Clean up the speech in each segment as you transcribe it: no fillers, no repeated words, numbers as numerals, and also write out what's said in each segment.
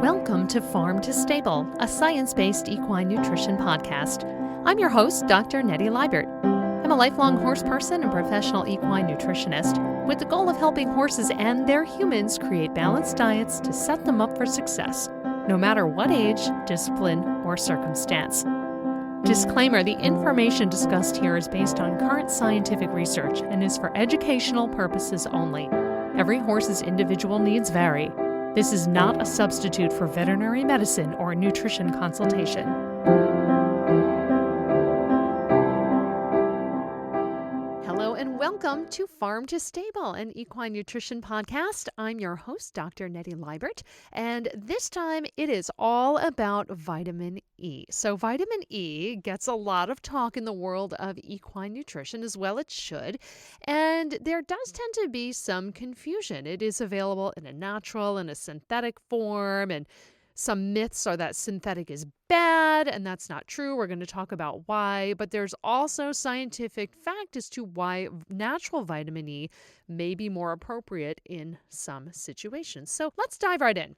Welcome to Farm to Stable, a science-based equine nutrition podcast. I'm your host, Dr. Nettie Liebert. I'm a lifelong horse person and professional equine nutritionist with the goal of helping horses and their humans create balanced diets to set them up for success, no matter what age, discipline, or circumstance. Disclaimer, the information discussed here is based on current scientific research and is for educational purposes only. Every horse's individual needs vary. This is not a substitute for veterinary medicine or nutrition consultation. Hello and welcome to Farm to Stable, an equine nutrition podcast. I'm your host, Dr. Nettie Liebert, and this time it is all about vitamin E. So vitamin E gets a lot of talk in the world of equine nutrition, as well it should, and there does tend to be some confusion. It is available in a natural and a synthetic form, and some myths are that synthetic is bad, and that's not true. We're going to talk about why, but there's also scientific fact as to why natural vitamin E may be more appropriate in some situations. So let's dive right in.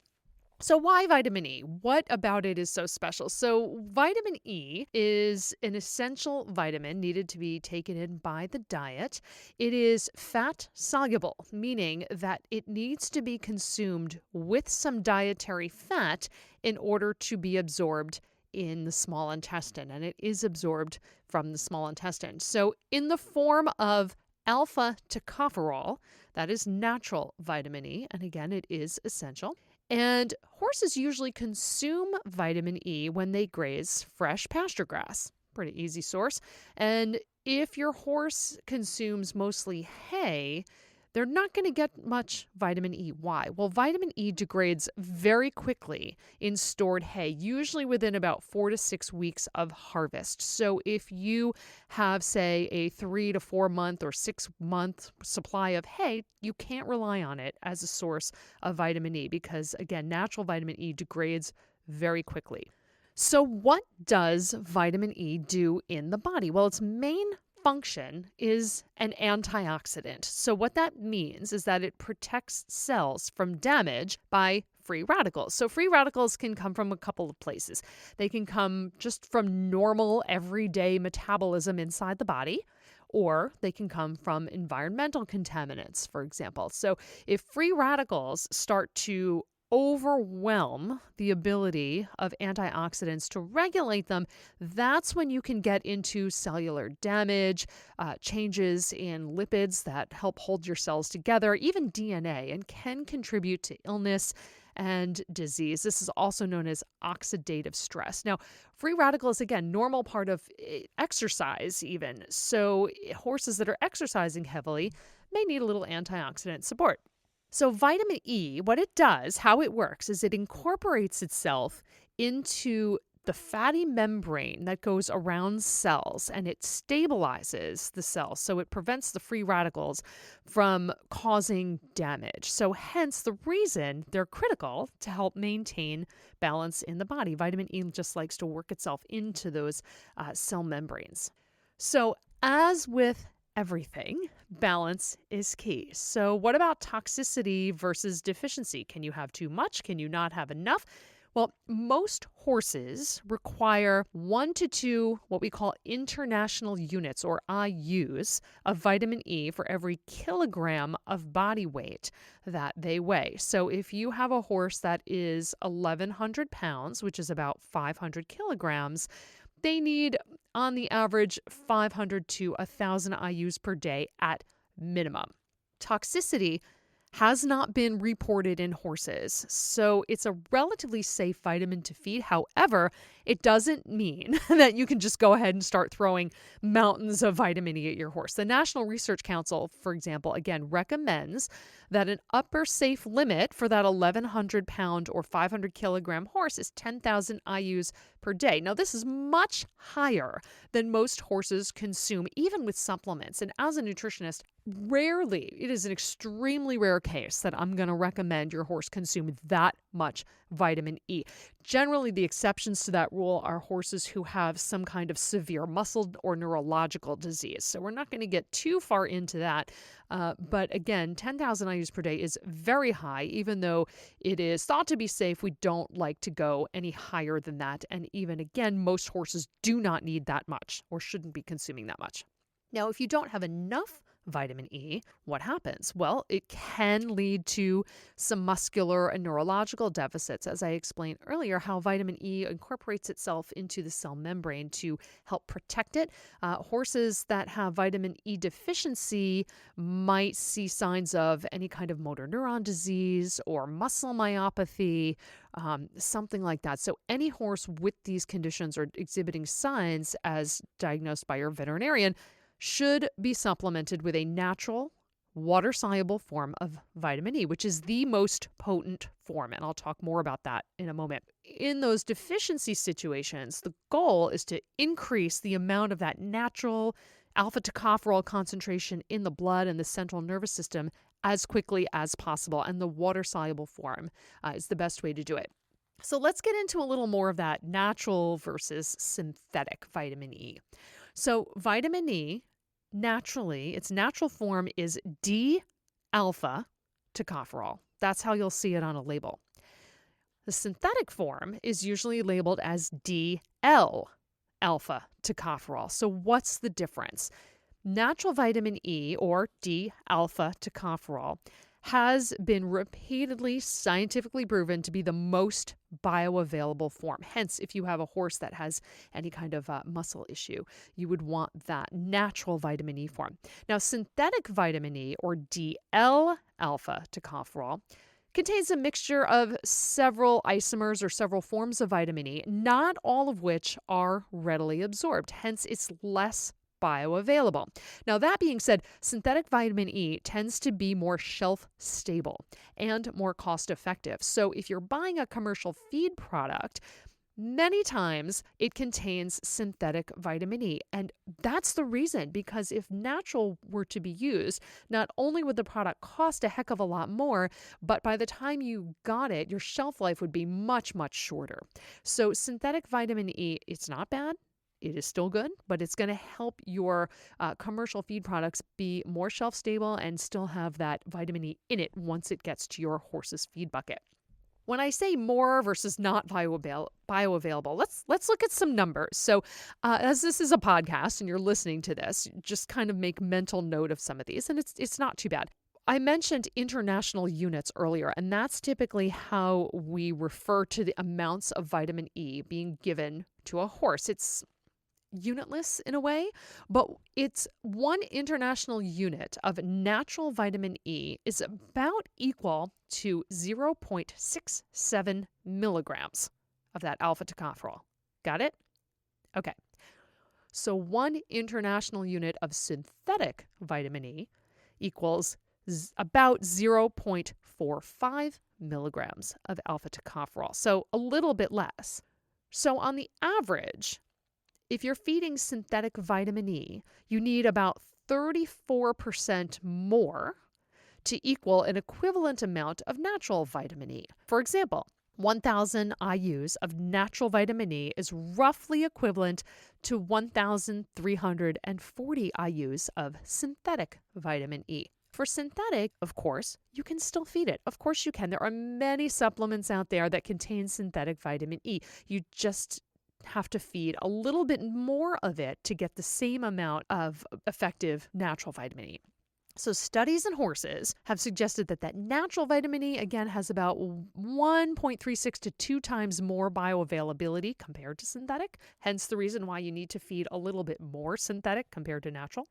So why vitamin E? What about it is so special? So vitamin E is an essential vitamin needed to be taken in by the diet. It is fat soluble, meaning that it needs to be consumed with some dietary fat in order to be absorbed in the small intestine, and it is absorbed from the small intestine. So in the form of alpha tocopherol, that is natural vitamin E, and again, it is essential. And horses usually consume vitamin E when they graze fresh pasture grass. Pretty easy source. And if your horse consumes mostly hay, they're not going to get much vitamin E. Why? Well, vitamin E degrades very quickly in stored hay, usually within about 4 to 6 weeks of harvest. So if you have, say, a 3 to 4 month or 6 month supply of hay, you can't rely on it as a source of vitamin E because, again, natural vitamin E degrades very quickly. So what does vitamin E do in the body? Well, its main function is an antioxidant. So what that means is that it protects cells from damage by free radicals. So free radicals can come from a couple of places. They can come just from normal everyday metabolism inside the body, or they can come from environmental contaminants, for example. So if free radicals start to overwhelm the ability of antioxidants to regulate them, that's when you can get into cellular damage, changes in lipids that help hold your cells together, even DNA, and can contribute to illness and disease. This is also known as oxidative stress. Now, free radicals, again, normal part of exercise even. So horses that are exercising heavily may need a little antioxidant support. So vitamin E, what it does, how it works, is it incorporates itself into the fatty membrane that goes around cells, and it stabilizes the cells. So it prevents the free radicals from causing damage. So hence the reason they're critical to help maintain balance in the body. Vitamin E just likes to work itself into those cell membranes. So as with everything, balance is key. So what about toxicity versus deficiency? Can you have too much? Can you not have enough? Well, most horses require 1 to 2 what we call international units, or IUs, of vitamin E for every kilogram of body weight that they weigh. So if you have a horse that is 1,100 pounds, which is about 500 kilograms, they need, on the average, 500 to 1,000 IUs per day at minimum. Toxicity has not been reported in horses, so it's a relatively safe vitamin to feed. However, it doesn't mean that you can just go ahead and start throwing mountains of vitamin E at your horse. The National Research Council, for example, again, recommends that an upper safe limit for that 1,100 pound or 500 kilogram horse is 10,000 IUs per day. Now, this is much higher than most horses consume, even with supplements. And as a nutritionist, it is an extremely rare case that I'm going to recommend your horse consume that much vitamin E. Generally, the exceptions to that rule are horses who have some kind of severe muscle or neurological disease. So we're not going to get too far into that. But again, 10,000 IUs per day is very high, even though it is thought to be safe. We don't like to go any higher than that. And even again, most horses do not need that much or shouldn't be consuming that much. Now, if you don't have enough vitamin E, what happens? Well, it can lead to some muscular and neurological deficits. As I explained earlier, how vitamin E incorporates itself into the cell membrane to help protect it. Horses that have vitamin E deficiency might see signs of any kind of motor neuron disease or muscle myopathy, something like that. So any horse with these conditions or exhibiting signs as diagnosed by your veterinarian should be supplemented with a natural, water-soluble form of vitamin E, which is the most potent form. And I'll talk more about that in a moment. In those deficiency situations, the goal is to increase the amount of that natural alpha-tocopherol concentration in the blood and the central nervous system as quickly as possible. And the water-soluble form is the best way to do it. So let's get into a little more of that natural versus synthetic vitamin E. So vitamin E, naturally, its natural form is D-alpha tocopherol. That's how you'll see it on a label. The synthetic form is usually labeled as D-L-alpha tocopherol. So what's the difference? Natural vitamin E, or D-alpha tocopherol, has been repeatedly scientifically proven to be the most bioavailable form. Hence, if you have a horse that has any kind of muscle issue, you would want that natural vitamin E form. Now, synthetic vitamin E, or DL-alpha tocopherol, contains a mixture of several isomers or several forms of vitamin E, not all of which are readily absorbed. Hence, it's less bioavailable. Now, that being said, synthetic vitamin E tends to be more shelf stable and more cost effective. So if you're buying a commercial feed product, many times it contains synthetic vitamin E. And that's the reason, because if natural were to be used, not only would the product cost a heck of a lot more, but by the time you got it, your shelf life would be much, much shorter. So synthetic vitamin E, it's not bad. It is still good, but it's going to help your commercial feed products be more shelf stable and still have that vitamin E in it once it gets to your horse's feed bucket. When I say more versus not bioavailable, let's look at some numbers. So as this is a podcast and you're listening to this, just kind of make mental note of some of these, and it's not too bad. I mentioned international units earlier, and that's typically how we refer to the amounts of vitamin E being given to a horse. It's unitless in a way, but it's one international unit of natural vitamin E is about equal to 0.67 milligrams of that alpha tocopherol. Got it? Okay. So one international unit of synthetic vitamin E equals about 0.45 milligrams of alpha tocopherol. So a little bit less. So on the average, if you're feeding synthetic vitamin E, you need about 34% more to equal an equivalent amount of natural vitamin E. For example, 1,000 IUs of natural vitamin E is roughly equivalent to 1,340 IUs of synthetic vitamin E. For synthetic, of course, you can still feed it. Of course you can. There are many supplements out there that contain synthetic vitamin E. You just have to feed a little bit more of it to get the same amount of effective natural vitamin E. So studies in horses have suggested that natural vitamin E, again, has about 1.36 to 2 times more bioavailability compared to synthetic, hence the reason why you need to feed a little bit more synthetic compared to natural.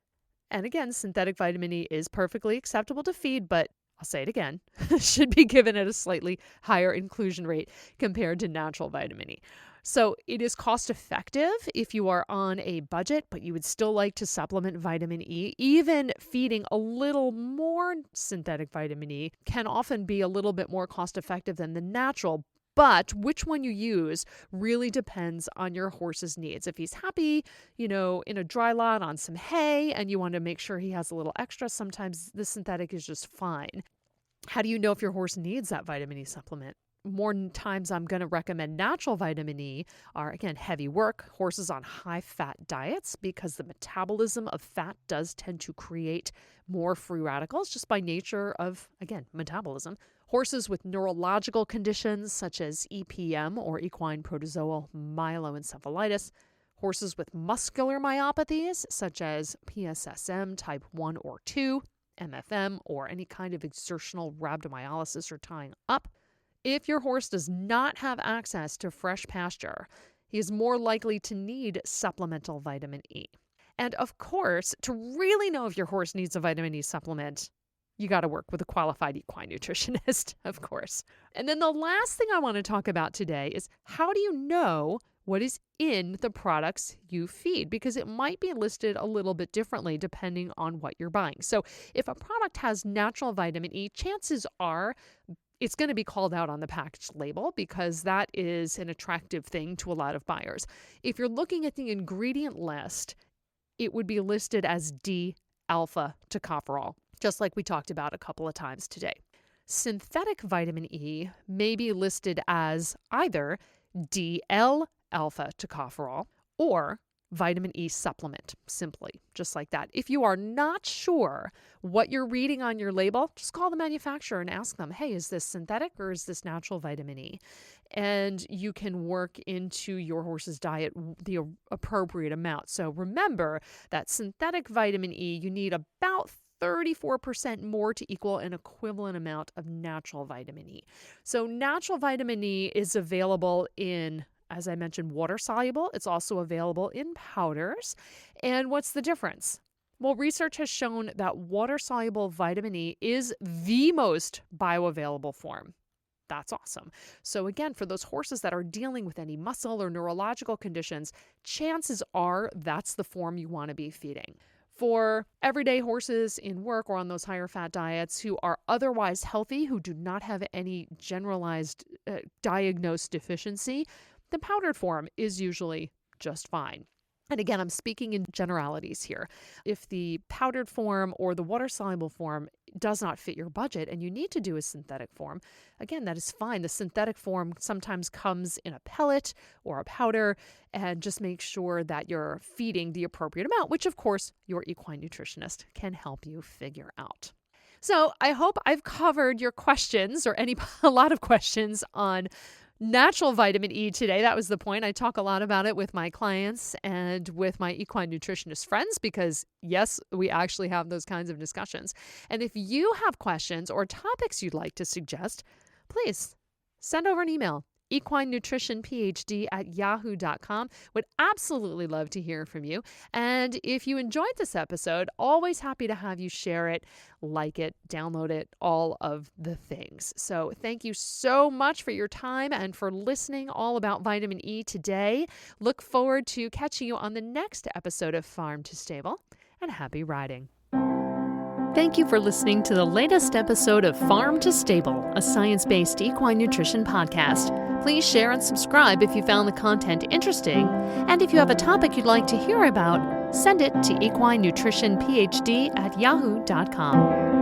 And again, synthetic vitamin E is perfectly acceptable to feed, but I'll say it again, should be given at a slightly higher inclusion rate compared to natural vitamin E. So it is cost effective if you are on a budget, but you would still like to supplement vitamin E. Even feeding a little more synthetic vitamin E can often be a little bit more cost effective than the natural. But which one you use really depends on your horse's needs. If he's happy, in a dry lot on some hay and you want to make sure he has a little extra, sometimes the synthetic is just fine. How do you know if your horse needs that vitamin E supplement? more times I'm going to recommend natural vitamin E are, again, heavy work, horses on high-fat diets, because the metabolism of fat does tend to create more free radicals just by nature of, again, metabolism. Horses with neurological conditions such as EPM or equine protozoal myeloencephalitis. Horses with muscular myopathies such as PSSM type 1 or 2, MFM, or any kind of exertional rhabdomyolysis or tying up. If your horse does not have access to fresh pasture, he is more likely to need supplemental vitamin E. And of course, to really know if your horse needs a vitamin E supplement, you got to work with a qualified equine nutritionist, of course. And then the last thing I want to talk about today is, how do you know what is in the products you feed? Because it might be listed a little bit differently depending on what you're buying. So if a product has natural vitamin E, chances are it's going to be called out on the package label because that is an attractive thing to a lot of buyers. If you're looking at the ingredient list, it would be listed as D-alpha tocopherol, just like we talked about a couple of times today. Synthetic vitamin E may be listed as either DL-alpha tocopherol or vitamin E supplement, simply, just like that. If you are not sure what you're reading on your label, just call the manufacturer and ask them, hey, is this synthetic or is this natural vitamin E? And you can work into your horse's diet the appropriate amount. So remember that synthetic vitamin E, you need about 34% more to equal an equivalent amount of natural vitamin E. So natural vitamin E is available in, as I mentioned, water soluble. It's also available in powders. And what's the difference? Well, research has shown that water soluble vitamin E is the most bioavailable form. That's awesome. So again, for those horses that are dealing with any muscle or neurological conditions, chances are that's the form you want to be feeding. For everyday horses in work or on those higher fat diets who are otherwise healthy, who do not have any generalized diagnosed deficiency, the powdered form is usually just fine. And again, I'm speaking in generalities here. If the powdered form or the water-soluble form does not fit your budget and you need to do a synthetic form, again, that is fine. The synthetic form sometimes comes in a pellet or a powder, and just make sure that you're feeding the appropriate amount, which of course your equine nutritionist can help you figure out. So I hope I've covered your questions, or a lot of questions on natural vitamin E today. That was the point. I talk a lot about it with my clients and with my equine nutritionist friends because, yes, we actually have those kinds of discussions. And if you have questions or topics you'd like to suggest, please send over an email, equinenutritionphd@yahoo.com. Would absolutely love to hear from you. And if you enjoyed this episode, always happy to have you share it, like it, download it, all of the things. So thank you so much for your time and for listening all about vitamin E today. Look forward to catching you on the next episode of Farm to Stable, and happy riding. Thank you for listening to the latest episode of Farm to Stable, a science-based equine nutrition podcast. Please share and subscribe if you found the content interesting. And if you have a topic you'd like to hear about, send it to equinenutritionphd@yahoo.com.